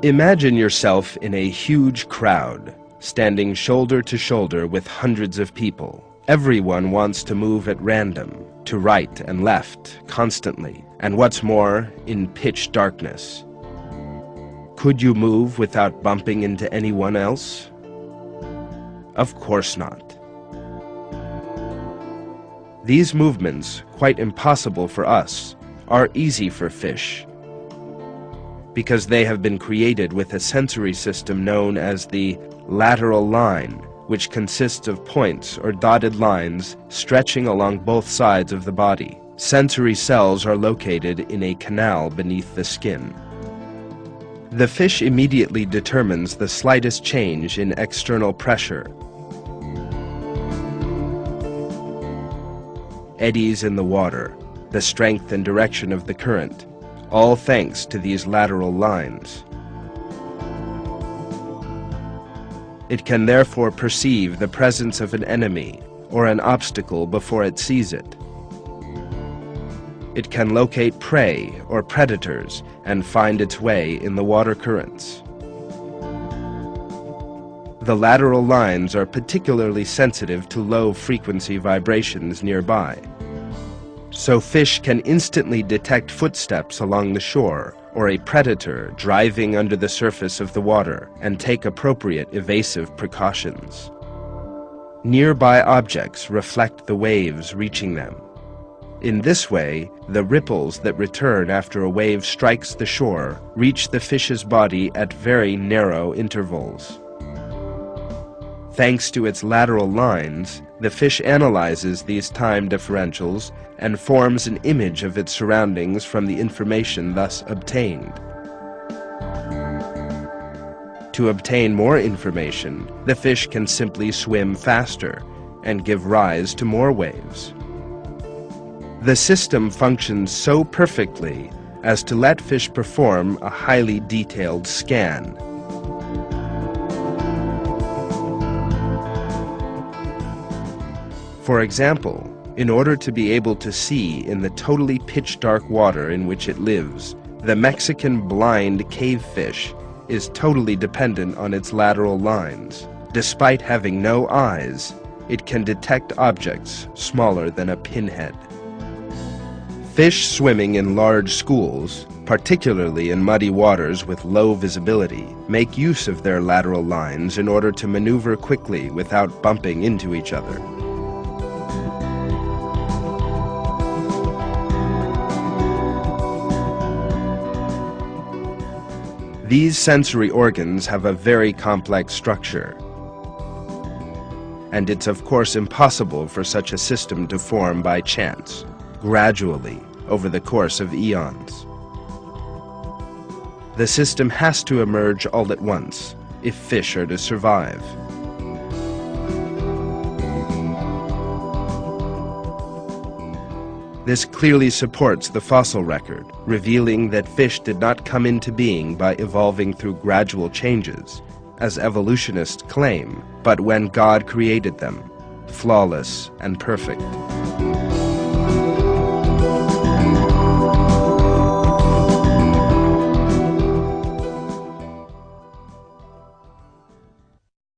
Imagine yourself in a huge crowd, standing shoulder to shoulder with hundreds of people. Everyone wants to move at random, to right and left, constantly, and what's more, in pitch darkness. Could you move without bumping into anyone else? Of course not. These movements, quite impossible for us, are easy for fish, because they have been created with a sensory system known as the lateral line, which consists of points or dotted lines stretching along both sides of the body. Sensory cells are located in a canal beneath the skin. The fish immediately determines the slightest change in external pressure. Eddies in the water, the strength and direction of the current, all thanks to these lateral lines. It can therefore perceive the presence of an enemy or an obstacle before it sees it. It can locate prey or predators and find its way in the water currents. The lateral lines are particularly sensitive to low-frequency vibrations nearby. So fish can instantly detect footsteps along the shore or a predator driving under the surface of the water and take appropriate evasive precautions. Nearby objects reflect the waves reaching them. In this way, the ripples that return after a wave strikes the shore reach the fish's body at very narrow intervals. Thanks to its lateral lines, the fish analyzes these time differentials and forms an image of its surroundings from the information thus obtained. To obtain more information, the fish can simply swim faster and give rise to more waves. The system functions so perfectly as to let fish perform a highly detailed scan. For example, in order to be able to see in the totally pitch-dark water in which it lives, the Mexican blind cavefish is totally dependent on its lateral lines. Despite having no eyes, it can detect objects smaller than a pinhead. Fish swimming in large schools, particularly in muddy waters with low visibility, make use of their lateral lines in order to maneuver quickly without bumping into each other. These sensory organs have a very complex structure, and it's of course impossible for such a system to form by chance, gradually, over the course of eons. The system has to emerge all at once, if fish are to survive. This clearly supports the fossil record, revealing that fish did not come into being by evolving through gradual changes, as evolutionists claim, but when God created them, flawless and perfect.